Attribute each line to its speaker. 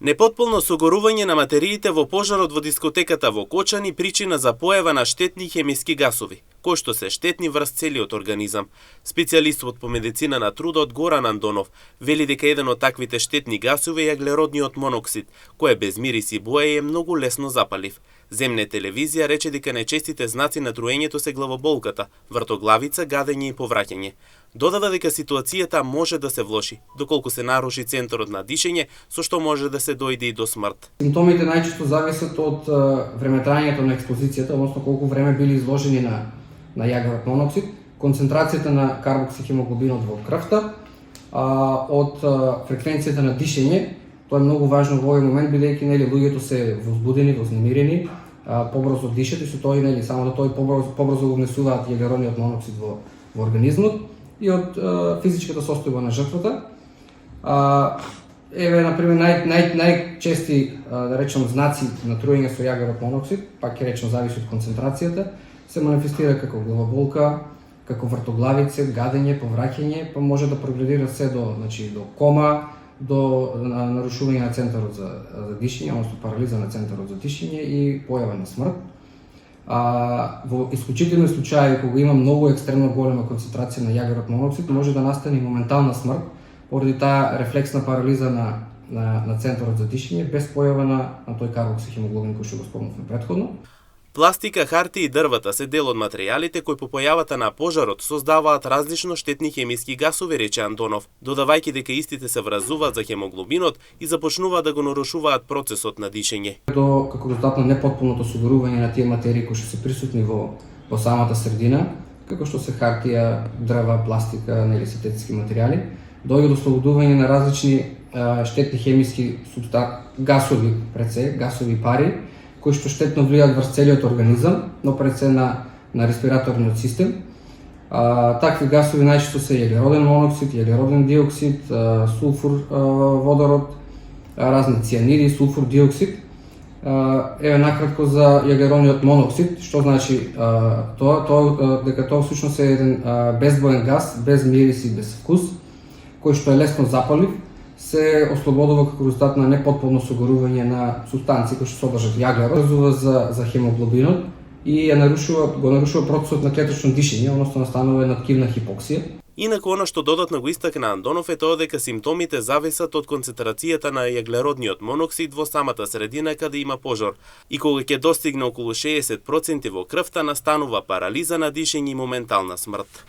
Speaker 1: Непотполно согорување на материите во пожарот во дискотеката во Кочани причина за појава на штетни хемиски гасови, кои што се штетни врз целиот организам. Специјалистот по медицина на трудот Горан Андонов вели дека еден од таквите штетни гасови е јаглеродниот моноксид, кој е без мирис и боја и е многу лесно запалив. Земне телевизија рече дека најчестите знаци на труењето се главоболката, вртоглавица, гадење и повраќање. Додава дека ситуацијата може да се влоши, доколку се наруши центарот на дишење, со што може да се дојде и до смрт.
Speaker 2: Симптомите најчесто зависат од времетрањето на експозицијата, односно колку време били изложени на јаглерод моноксид, концентрацијата на карбоксихемоглобинот во крвта, од фреквенцијата на дишење. Тоа е многу важно во овој момент, бидејќи луѓето се возбудени, вознемирени, побрзо дишат и со тој само да тој побрзо го внесуваат јаглеродниот моноксид во организмот и од физичката состојба на жртвата. Еве, например, најчести, да речем, знаци на труење со јаглерод моноксид, пак ќе речем зависи од концентрацијата, се манифестира како главоболка, како вртоглавица, гадење, повраќање, па може да прогредира се до кома, до нарушување на центарот за дишење, односно парализа на центарот за дишење и појава на смрт. Во исклучителни случаи, кога има многу екстремно голема концентрација на јаглерод моноксид, може да настане моментална смрт поради таа рефлексна парализа на центарот за дишење без појава на тој карбоксихемоглобин кој што го спомнавме претходно.
Speaker 1: Пластика, хартија и дрвата се дел од материјалите кои по појавата на пожарот создаваат различно штетни хемиски гасови, рече Андонов, додавајќи дека истите се вразуваат за хемоглобинот и започнуваат да го нарушуваат процесот на дишење.
Speaker 2: Како резултат на непотполното согорување на тие материи кои што се присутни во самата средина, како што се хартија, дрва, пластика, синтетски материјали, доаѓа до слободување на различни штетни хемиски гасови, гасови пари, кои што штетно влијаат врз целиот организам, но пред се на респираторниот систем. Такви гасови најчесто се јаглероден моноксид, јаглероден диоксид, сулфур водород, разни цијаниди, сулфур диоксид. Еве накратко за јаглеродниот моноксид, што значи тоа дека тоа всушност е еден безбоен гас, без мирис и без вкус, кој што е лесно запалив, се ослободува како резултат на непотполно согорување на супстанции кои што содржат јаглерод, врзува за хемоглобинот и го нарушува процесот на клеточно дишење, односно настанува една ткивна хипоксија.
Speaker 1: Инаку она што додатно го истакна Андонов е тоа дека симптомите зависат од концентрацијата на јаглеродниот моноксид во самата средина каде има пожар и кога ќе достигне околу 60% во крвта настанува парализа на дишење и моментална смрт.